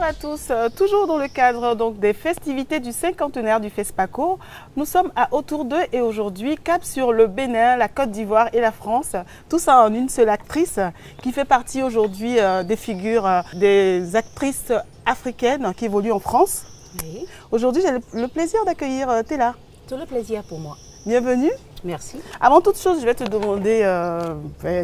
à tous, toujours dans le cadre donc, des festivités du cinquantenaire du FESPACO. Nous sommes à Autour d'eux et aujourd'hui cap sur le Bénin, la Côte d'Ivoire et la France. Tout ça en une seule actrice qui fait partie aujourd'hui des figures des actrices africaines qui évoluent en France. Oui. Aujourd'hui, j'ai le plaisir d'accueillir Tella. Tout le plaisir pour moi. Bienvenue. Merci. Avant toute chose, je vais te demander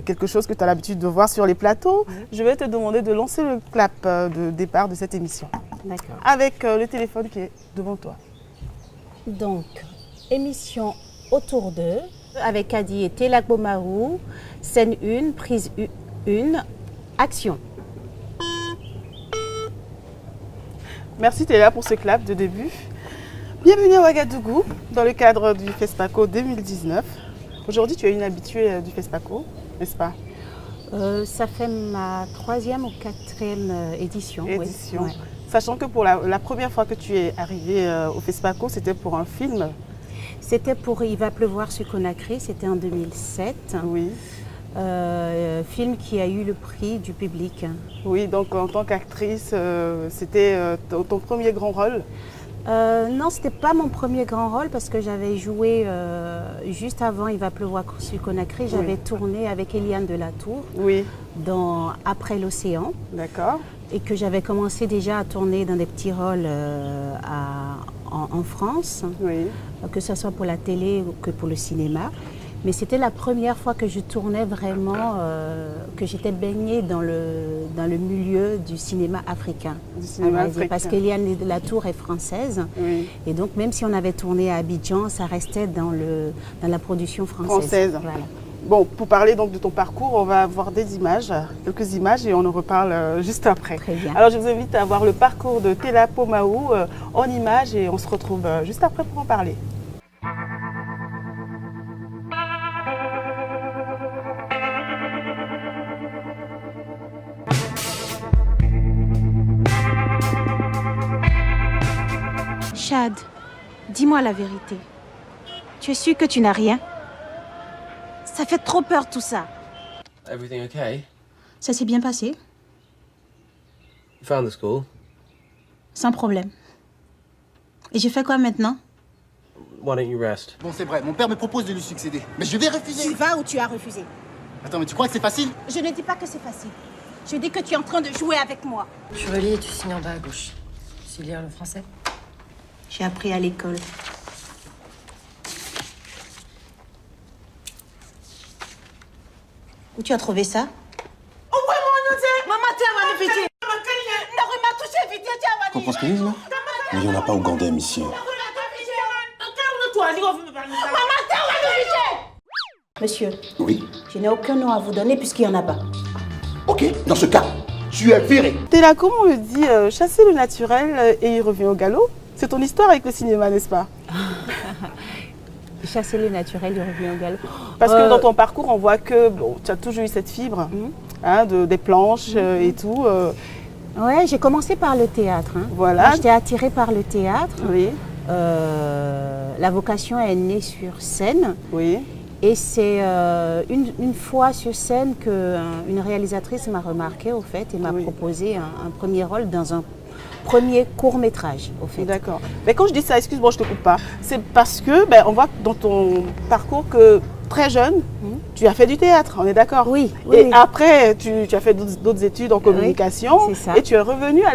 quelque chose que tu as l'habitude de voir sur les plateaux. Oui. Je vais te demander de lancer le clap de départ de cette émission. D'accord. Avec le téléphone qui est devant toi. Donc, émission Autour d'eux, avec Adi et Tella Gbomarou, scène 1, prise 1, action. Merci Tella pour ce clap de début. Bienvenue à Ouagadougou dans le cadre du FESPACO 2019. Aujourd'hui, tu es une habituée du FESPACO, n'est-ce pas? Ça fait ma 3e ou 4e édition. Oui. Ouais. Sachant que pour la première fois que tu es arrivée au FESPACO, c'était pour un film. C'était pour Il va pleuvoir sur Conakry, c'était en 2007. Oui. Film qui a eu le prix du public. Oui, donc en tant qu'actrice, c'était ton premier grand rôle? Non, ce n'était pas mon premier grand rôle parce que j'avais joué juste avant Il va pleuvoir sur Conakry. J'avais tourné avec Eliane de la Tour dans Après l'océan. D'accord. Et que j'avais commencé déjà à tourner dans des petits rôles en France, que ce soit pour la télé ou que pour le cinéma. Mais c'était la première fois que je tournais vraiment, que j'étais baignée dans le milieu du cinéma africain. Du cinéma africain. Parce qu'Eliane de la Tour est française. Oui. Et donc, même si on avait tourné à Abidjan, ça restait dans la production française. Voilà. Bon, pour parler donc de ton parcours, on va avoir des images, quelques images, et on en reparle juste après. Très bien. Alors, je vous invite à voir le parcours de Tella Gbomarou en images et on se retrouve juste après pour en parler. Chad, dis-moi la vérité. Tu es sûr que tu n'as rien? Ça fait trop peur tout ça. Everything okay? Ça s'est bien passé? You found the school? Sans problème. Et je fais quoi maintenant? Why don't you rest? Bon, c'est vrai, mon père me propose de lui succéder. Mais je vais refuser. Tu vas ou tu as refusé? Attends, mais tu crois que c'est facile? Je ne dis pas que c'est facile. Je dis que tu es en train de jouer avec moi. Tu relis et tu signes en bas à gauche. Tu sais lire le français? J'ai appris à l'école. Où tu as trouvé ça? Tu comprends ce qu'ils disent là? Mais il n'y en a pas ougandais, monsieur. Monsieur. Oui. Je n'ai aucun nom à vous donner puisqu'il n'y en a pas. Ok, dans ce cas, tu es viré. Tella, comment on le dit chasser le naturel et il revient au galop? C'est ton histoire avec le cinéma, n'est-ce pas? Chasser le naturel, il revient au galop. Parce que dans ton parcours, on voit que tu as toujours eu cette fibre, des planches et tout. Ouais, j'ai commencé par le théâtre. Voilà. J'étais attirée par le théâtre. Oui. La vocation est née sur scène. Oui. Et c'est une fois sur scène qu'une réalisatrice m'a remarqué, au fait, et m'a proposé un premier rôle dans un premier court-métrage, au fait. D'accord. Mais quand je dis ça, excuse-moi, je ne te coupe pas, c'est parce que on voit dans ton parcours que très jeune, tu as fait du théâtre, on est d'accord? Oui. Et après, tu as fait d'autres études en communication. C'est ça. Et tu es revenu à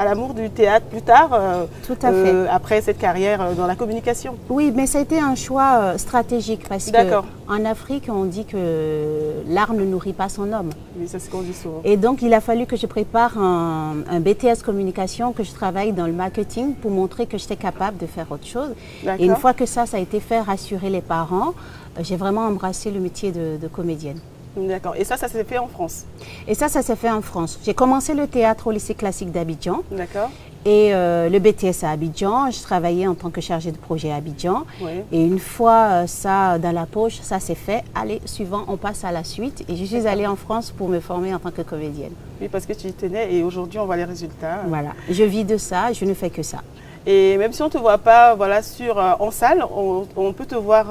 l'amour du théâtre plus tard, tout à fait. après cette carrière dans la communication. Oui, mais ça a été un choix stratégique parce qu'en Afrique, on dit que l'art ne nourrit pas son homme. Oui, c'est ce qu'on dit souvent. Et donc, il a fallu que je prépare un BTS communication, que je travaille dans le marketing pour montrer que j'étais capable de faire autre chose. Et une fois que ça a été fait, rassurer les parents, j'ai vraiment embrassé le métier de comédienne. D'accord. Et ça s'est fait en France? Et ça s'est fait en France. J'ai commencé le théâtre au lycée classique d'Abidjan. D'accord. Et le BTS à Abidjan. Je travaillais en tant que chargée de projet à Abidjan. Oui. Et une fois ça dans la poche, ça s'est fait. Allez, suivant, on passe à la suite. Et je suis allée en France pour me former en tant que comédienne. Oui, parce que tu y tenais et aujourd'hui, on voit les résultats. Voilà. Je vis de ça, je ne fais que ça. Et même si on ne te voit pas en salle, on peut te voir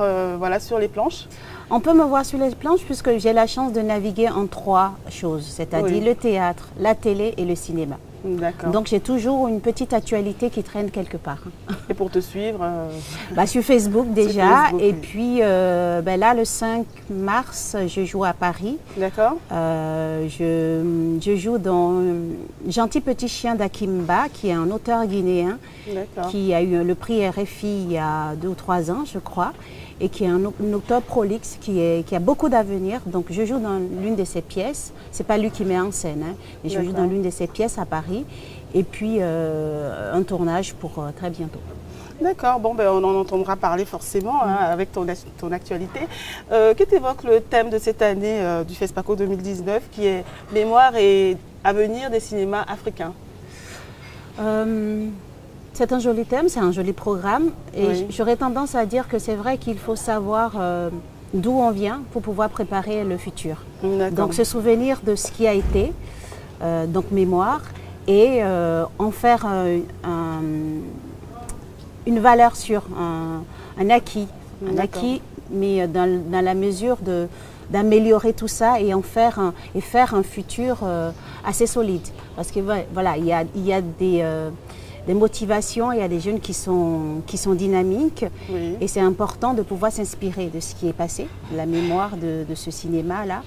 sur les planches. On peut me voir sur les planches puisque j'ai la chance de naviguer en 3 choses, c'est-à-dire le théâtre, la télé et le cinéma. D'accord. Donc j'ai toujours une petite actualité qui traîne quelque part. Et pour te suivre Sur Facebook déjà. Facebook, et oui. puis là, le 5 mars, je joue à Paris. D'accord. Je joue dans Gentil petit chien d'Akimba, qui est un auteur guinéen, qui a eu le prix RFI il y a 2 ou 3 ans, je crois, et qui est un auteur prolixe, qui a beaucoup d'avenir. Donc je joue dans l'une de ses pièces. C'est pas lui qui met en scène, hein, mais je joue dans l'une de ses pièces à Paris. Et puis un tournage pour très bientôt. D'accord, bon, on en entendra parler forcément avec ton actualité. Que t'évoque le thème de cette année du FESPACO 2019 qui est mémoire et avenir des cinémas africains? C'est un joli thème, c'est un joli programme. Et j'aurais tendance à dire que c'est vrai qu'il faut savoir d'où on vient pour pouvoir préparer le futur. Donc se souvenir de ce qui a été, donc mémoire, et en faire une valeur sûre, un acquis, mais dans la mesure d'améliorer tout ça et faire un futur assez solide. Parce que voilà, il y a des motivations, il y a des jeunes qui sont dynamiques, et c'est important de pouvoir s'inspirer de ce qui est passé, de la mémoire de ce cinéma-là,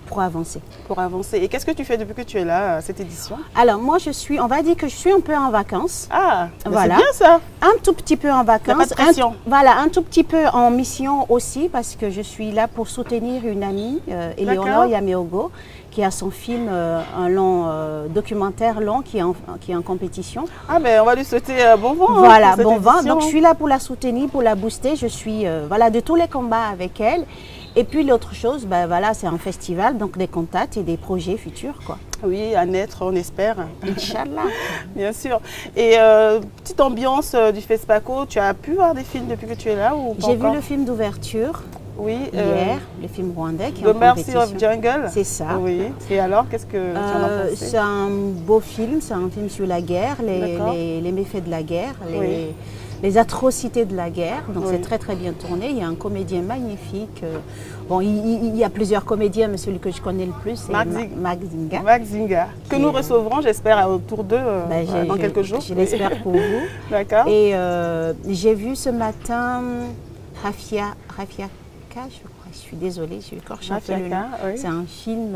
pour avancer. Pour avancer. Et qu'est-ce que tu fais depuis que tu es là, à cette édition? Alors moi, on va dire que je suis un peu en vacances. Ah, voilà. C'est bien ça. Un tout petit peu en vacances. Pas de pression. Un tout petit peu en mission aussi, parce que je suis là pour soutenir une amie, Eleonore Yameogo, qui a son film, un long documentaire long qui est en compétition. Ah on va lui souhaiter bon vent. Voilà, bon vent. Donc je suis là pour la soutenir, pour la booster. Je suis de tous les combats avec elle. Et puis l'autre chose, c'est un festival, donc des contacts et des projets futurs, quoi. Oui, à naître, on espère. Inch'Allah. Bien sûr. Et petite ambiance du FESPACO, tu as pu voir des films depuis que tu es là ou pas? J'ai vu le film d'ouverture. Oui. Hier, le film rwandais qui est The en Mercy compétition. of Jungle. C'est ça. Oui. Et alors, qu'est-ce que tu en as pensé? C'est un beau film, c'est un film sur la guerre, les méfaits de la guerre, les atrocités de la guerre. Donc c'est très très bien tourné. Il y a un comédien magnifique. Il y a plusieurs comédiens, mais celui que je connais le plus, c'est Max Zinga. Max Zinga, que nous recevrons, j'espère, autour d'eux dans quelques jours. Je l'espère pour vous. D'accord. Et j'ai vu ce matin Rafia Ka, je crois. Je suis désolée, j'ai écorché un peu le nom. C'est un film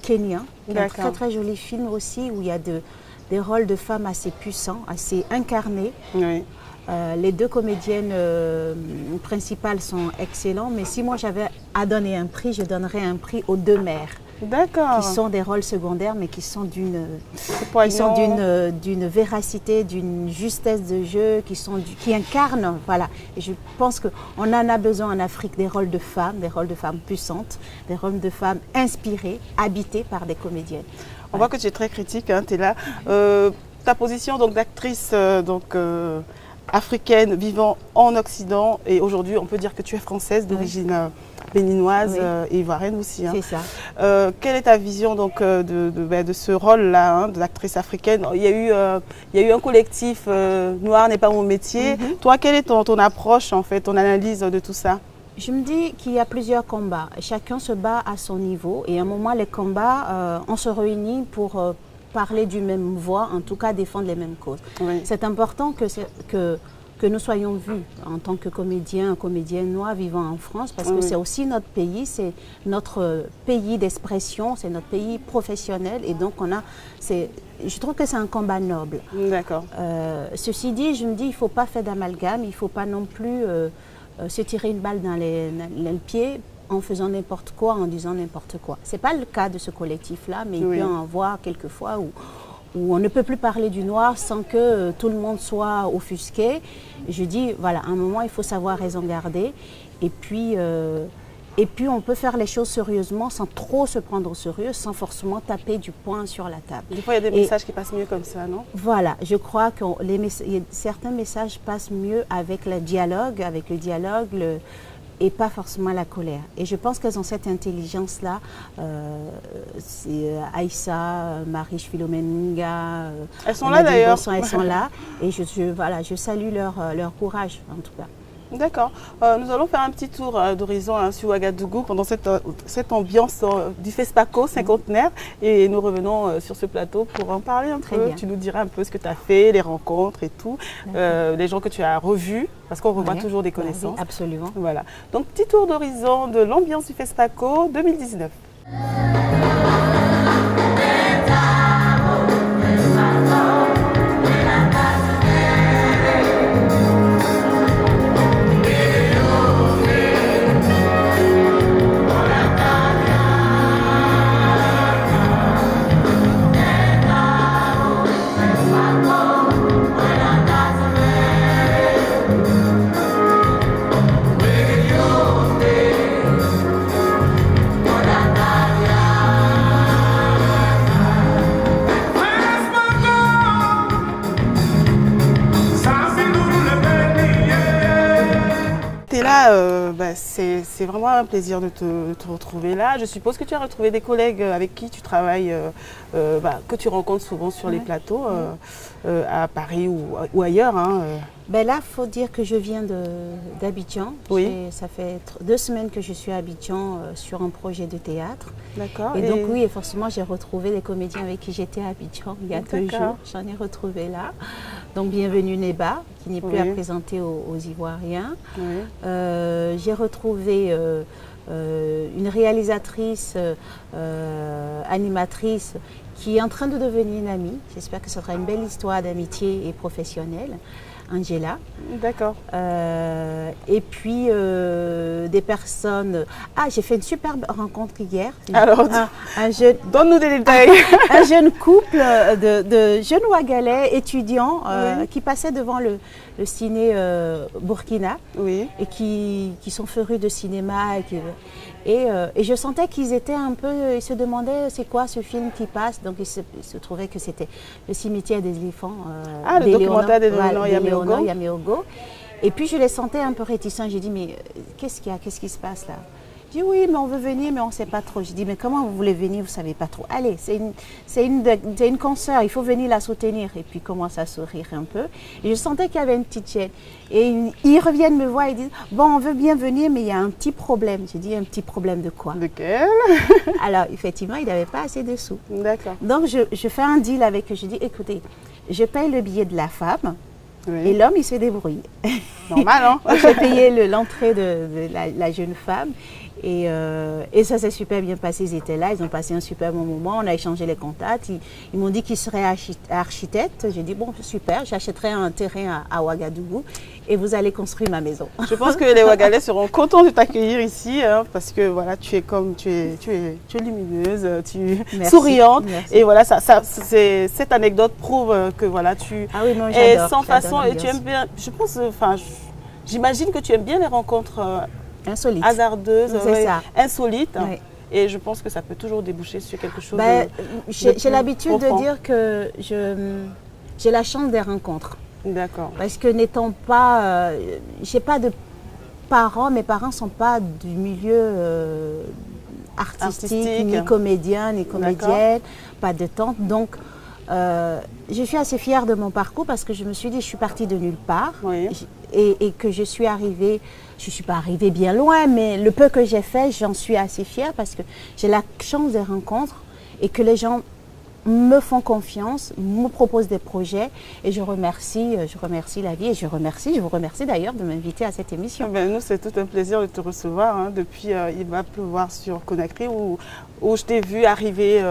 kenyan. Un très très joli film aussi, où il y a des rôles de femmes assez puissants, assez incarnés. Oui. Les 2 comédiennes principales sont excellentes, mais si moi j'avais à donner un prix, je donnerais un prix aux 2 mères. D'accord. Qui sont des rôles secondaires, mais qui sont d'une véracité, d'une justesse de jeu, qui incarnent, voilà. Et je pense qu'on en a besoin en Afrique, des rôles de femmes puissantes, des rôles de femmes inspirées, habitées par des comédiennes. On voit que tu es très critique, hein, tu es là. Ta position d'actrice africaine vivant en Occident, et aujourd'hui on peut dire que tu es française d'origine béninoise et ivoirienne aussi. Hein. C'est ça. Quelle est ta vision de ce rôle-là, de l'actrice africaine? Il y a eu un collectif Noir n'est pas mon métier. Toi, quelle est ton approche, en fait, ton analyse de tout ça? Je me dis qu'il y a plusieurs combats. Chacun se bat à son niveau, et à un moment, les combats, on se réunit pour parler d'une même voix, en tout cas défendre les mêmes causes. Oui. C'est important que nous soyons vus en tant que comédiens, comédiennes noirs vivant en France, parce que c'est aussi notre pays, c'est notre pays d'expression, c'est notre pays professionnel, et donc je trouve que c'est un combat noble. D'accord. Ceci dit, je me dis, il ne faut pas faire d'amalgame, il ne faut pas non plus se tirer une balle dans le pied en faisant n'importe quoi, en disant n'importe quoi. Ce n'est pas le cas de ce collectif-là, mais il peut en avoir quelquefois où on ne peut plus parler du noir sans que tout le monde soit offusqué. Je dis, voilà, à un moment, il faut savoir raison garder. Et puis on peut faire les choses sérieusement, sans trop se prendre au sérieux, sans forcément taper du poing sur la table. Des fois, il y a des messages qui passent mieux comme ça, non? Voilà, je crois que certains messages passent mieux avec le dialogue, et pas forcément la colère. Et je pense qu'elles ont cette intelligence-là. C'est Aïssa, Mariche Philomène-Nga. Elles sont là d'ailleurs. Elles sont là. Et je salue leur courage, en tout cas. D'accord. Nous allons faire un petit tour d'horizon sur Ouagadougou pendant cette ambiance du FESPACO cinquantenaire et nous revenons sur ce plateau pour en parler un peu. Tu nous diras un peu ce que tu as fait, les rencontres et tout, les gens que tu as revus, parce qu'on revoit toujours des connaissances. Oui, absolument. Voilà. Donc, petit tour d'horizon de l'ambiance du FESPACO 2019. C'est vraiment un plaisir de te retrouver là. Je suppose que tu as retrouvé des collègues avec qui tu travailles, que tu rencontres souvent sur les plateaux, à Paris ou ailleurs. Hein. Ben là, il faut dire que je viens d'Abidjan. Oui. Ça fait 2 semaines que je suis à Abidjan sur un projet de théâtre. D'accord. Et donc oui, forcément, j'ai retrouvé les comédiens avec qui j'étais à Abidjan il y a 2 jours. J'en ai retrouvé là. Donc bienvenue Neba, qui n'est plus à présenter aux Ivoiriens. Oui. J'ai retrouvé une réalisatrice, animatrice, qui est en train de devenir une amie. J'espère que ce sera une belle histoire d'amitié et professionnelle. Angela. D'accord. Et puis des personnes. Ah, j'ai fait une superbe rencontre hier. Alors, donne-nous des détails. Un jeune couple de jeunes Ouagalais étudiants qui passaient devant le ciné Burkina et qui sont férus de cinéma. Et je sentais qu'ils étaient un peu, ils se demandaient c'est quoi ce film qui passe. Donc il se trouvait que c'était le cimetière des éléphants. Le documentaire d'Eleonore Yameogo. Et puis je les sentais un peu réticents. J'ai dit mais qu'est-ce qu'il y a, qu'est-ce qui se passe là? Je dis oui mais on veut venir mais on ne sait pas trop. Je dis mais comment vous voulez venir, vous ne savez pas trop. Allez, c'est une consoeur, il faut venir la soutenir. Et puis commence à sourire un peu. Et je sentais qu'il y avait une petite gêne. Et ils reviennent me voir et disent bon on veut bien venir mais il y a un petit problème. J'ai dit un petit problème de quoi? De quel? Alors effectivement il n'avait pas assez de sous. D'accord. Donc je fais un deal avec eux. Je dis écoutez, je paye le billet de la femme. Et l'homme, il se débrouille. Normal, hein? J'ai payé l'entrée de la jeune femme. Et ça s'est super bien passé. Ils étaient là, ils ont passé un super bon moment. On a échangé les contacts. Ils m'ont dit qu'ils seraient architectes. J'ai dit, bon, super, j'achèterai un terrain à Ouagadougou et vous allez construire ma maison. Je pense que les Ouagalais seront contents de t'accueillir ici hein, parce que voilà, tu es lumineuse, souriante. Merci. Et voilà, cette anecdote prouve que voilà, tu es sans façon et tu aimes bien, je pense, j'imagine que tu aimes bien les rencontres insolites, hasardeuses, insolites. Oui. Et je pense que ça peut toujours déboucher sur quelque chose j'ai l'habitude de dire que j'ai la chance des rencontres. D'accord. Parce que n'étant pas... j'ai pas de parents, mes parents ne sont pas du milieu artistique, ni comédien, ni comédienne, pas de tante. Donc, je suis assez fière de mon parcours parce que je me suis dit, je suis partie de nulle part et que je suis arrivée, je ne suis pas arrivée bien loin, mais le peu que j'ai fait, j'en suis assez fière parce que j'ai la chance des rencontres et que les gens me font confiance, me proposent des projets et je remercie la vie et je vous remercie d'ailleurs de m'inviter à cette émission. Nous, c'est tout un plaisir de te recevoir. Hein. Depuis Il va pleuvoir sur Conakry où je t'ai vu arriver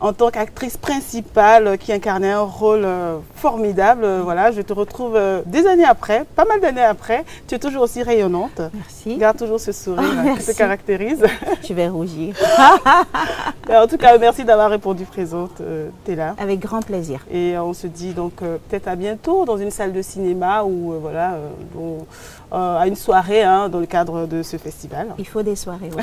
en tant qu'actrice principale qui incarnait un rôle formidable. Voilà, je te retrouve des années après, pas mal d'années après. Tu es toujours aussi rayonnante. Merci. Garde toujours ce sourire qui te caractérise. Je vais rougir. En tout cas, merci d'avoir répondu présente. Tu es là. Avec grand plaisir. Et on se dit donc peut-être à bientôt dans une salle de cinéma ou à une soirée dans le cadre de ce festival. Il faut des soirées, oui.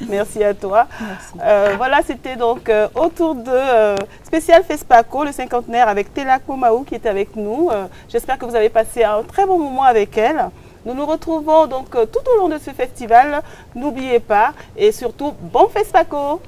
Merci à toi. Merci. Voilà, c'était donc autour de spécial FESPACO, le cinquantenaire avec Tella Komaou qui était avec nous. J'espère que vous avez passé un très bon moment avec elle. Nous nous retrouvons donc tout au long de ce festival. N'oubliez pas et surtout, bon FESPACO!